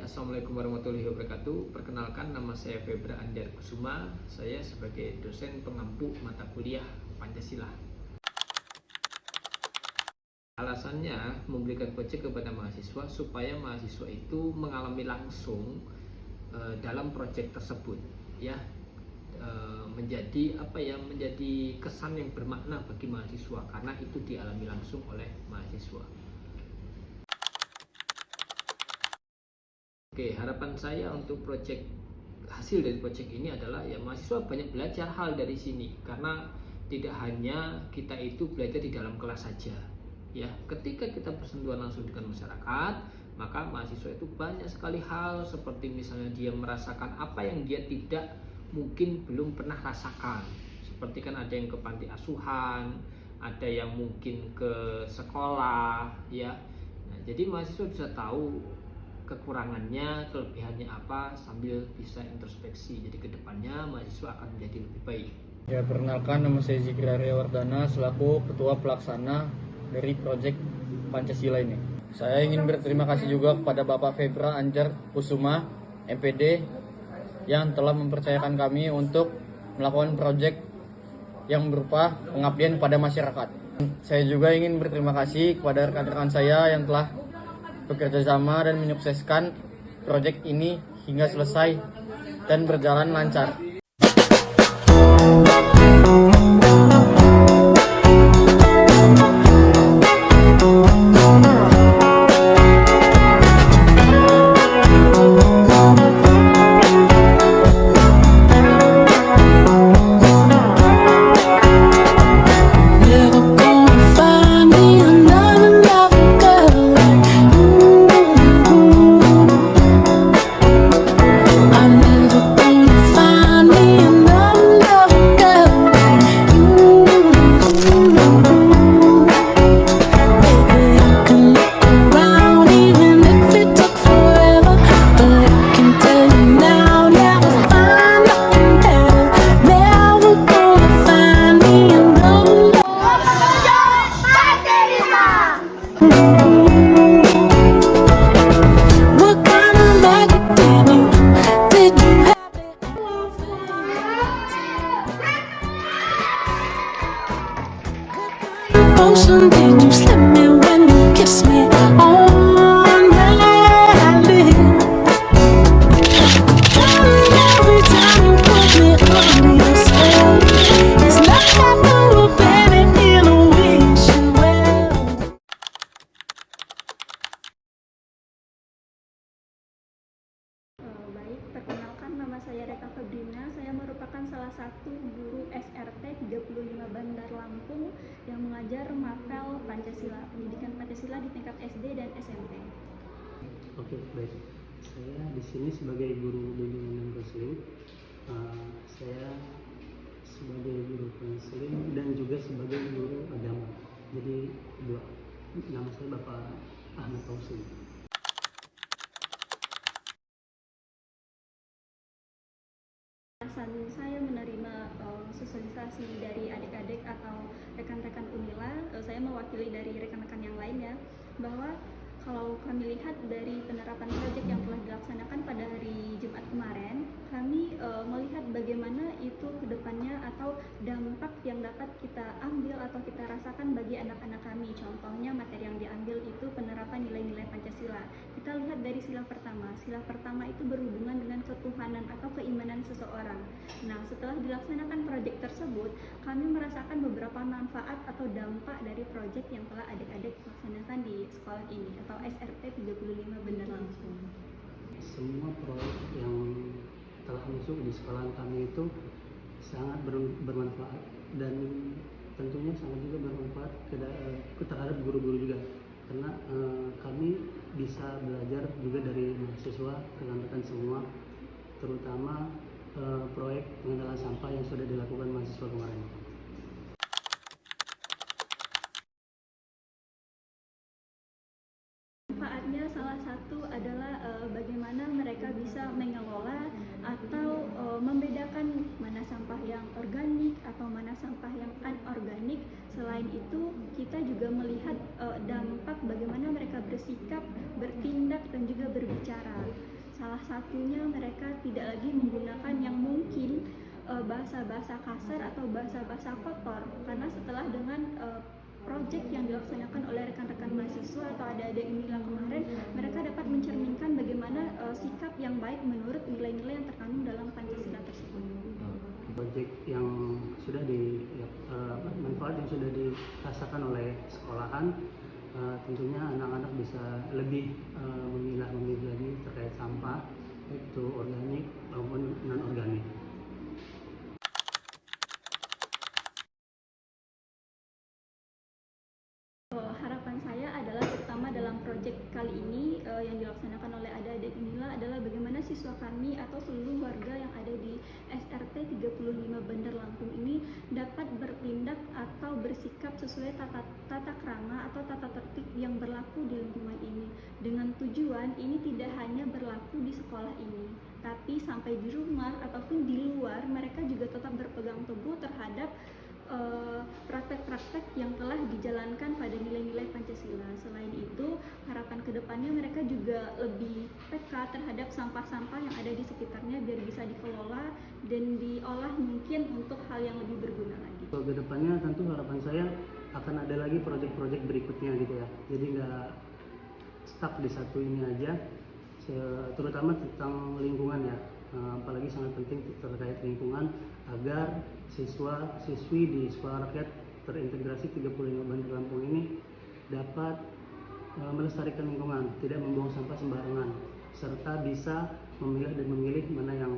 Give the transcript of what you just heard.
Assalamualaikum warahmatullahi wabarakatuh. Perkenalkan, nama saya Febra Anjar Kusuma. Saya sebagai dosen pengampu mata kuliah Pancasila. Alasannya memberikan proyek kepada mahasiswa supaya mahasiswa itu mengalami langsung dalam proyek tersebut, ya, menjadi menjadi kesan yang bermakna bagi mahasiswa karena itu dialami langsung oleh mahasiswa. Oke, harapan saya untuk hasil dari proyek ini adalah ya mahasiswa banyak belajar hal dari sini, karena tidak hanya kita itu belajar di dalam kelas saja. Ya, ketika kita bersentuhan langsung dengan masyarakat, maka mahasiswa itu banyak sekali hal, seperti misalnya dia merasakan apa yang dia tidak mungkin belum pernah rasakan. Seperti kan ada yang ke panti asuhan, ada yang mungkin ke sekolah, ya. Nah, jadi mahasiswa bisa tahu kekurangannya, kelebihannya apa, sambil bisa introspeksi. Jadi kedepannya mahasiswa akan menjadi lebih baik. Ya, perkenalkan, nama saya Zikri Arya Wardana selaku Ketua Pelaksana dari proyek Pancasila ini. Saya ingin berterima kasih juga kepada Bapak Febra Anjar Kusuma, MPD, yang telah mempercayakan kami untuk melakukan proyek yang berupa pengabdian pada masyarakat. Saya juga ingin berterima kasih kepada rekan-rekan saya yang telah bekerja sama dan menyukseskan proyek ini hingga selesai dan berjalan lancar. Did you slip me when you kiss me on my lips? Darling, every time you put me under yourself, it's like I know a baby in a wish you well. Baik, perkenalkan, nama saya Reka Febrina. Saya merupakan salah satu guru SRT 35 Bandar Lampung yang mengajar mapel Pancasila, pendidikan Pancasila di tingkat SD dan SMP. Oke, baik. Saya di sini sebagai guru bimbingan dan konseling. Saya sebagai guru konseling dan juga sebagai guru agama. Jadi nama saya Bapak Ahmad Tausin. Alasan saya menerima sosialisasi dari adik-adik atau rekan-rekan Unila, saya mewakili dari rekan-rekan yang lain ya, bahwa kalau kami lihat dari penerapan proyek yang telah dilaksanakan pada hari Jumat kemarin, kami melihat bagaimana itu kedepannya atau dampak yang dapat kita ambil atau kita rasakan bagi anak-anak kami. Contohnya materi yang diambil itu penerapan nilai-nilai Pancasila. Kita lihat dari sila pertama. Sila pertama itu berhubungan dengan ketuhanan atau keimanan seseorang. Nah, setelah dilaksanakan proyek tersebut, kami merasakan beberapa manfaat atau dampak dari proyek yang telah adik-adik laksanakan di sekolah ini atau SRT 35 Bandar Lampung. Semua proyek yang telah masuk di sekolah kami itu sangat bermanfaat dan tentunya sangat juga bermanfaat terhadap guru-guru juga, karena kami bisa belajar juga dari mahasiswa, rekan-rekan semua, terutama proyek pengendalian sampah yang sudah dilakukan mahasiswa kemarin. Manfaatnya salah satu adalah bagaimana mereka bisa mengelola atau membedakan mana sampah yang organik atau mana sampah yang anorganik. Selain itu, kita juga melihat dampak bagaimana mereka bersikap, bertindak, dan juga berbicara. Salah satunya mereka tidak lagi menggunakan yang mungkin bahasa-bahasa kasar atau bahasa-bahasa kotor, karena setelah dengan proyek yang dilaksanakan oleh rekan-rekan mahasiswa atau adik-adik Unila kemarin, mereka dapat mencerminkan bagaimana sikap yang baik menurut nilai-nilai yang terkandung dalam Pancasila tersebut. Proyek yang sudah manfaat yang sudah dirasakan oleh sekolahan, tentunya anak-anak bisa lebih memilah lagi terkait sampah, baik itu organik maupun non organik. Harapan saya adalah terutama dalam proyek kali ini yang dilaksanakan oleh adik-adik Unila adalah bagaimana siswa kami atau seluruh warga yang ada di SRT 35 Bandar Lampung ini dapat bertindak atau bersikap sesuai tata krama atau tata tertib yang berlaku di lingkungan ini, dengan tujuan ini tidak hanya berlaku di sekolah ini, tapi sampai di rumah ataupun di luar mereka juga tetap berpegang teguh terhadap praktek-praktek yang telah dijalankan pada nilai-nilai Pancasila. Selain itu, harapan kedepannya mereka juga lebih peka terhadap sampah-sampah yang ada di sekitarnya biar bisa dikelola dan diolah mungkin untuk hal yang lebih berguna lagi. Kedepannya tentu harapan saya akan ada lagi proyek-proyek berikutnya gitu ya. Jadi nggak stuck di satu ini aja, terutama tentang lingkungan ya. Apalagi sangat penting terkait lingkungan agar siswa-siswi di sekolah rakyat terintegrasi 35 Bandar Lampung ini dapat melestarikan lingkungan, tidak membuang sampah sembarangan, serta bisa memilah dan memilih mana yang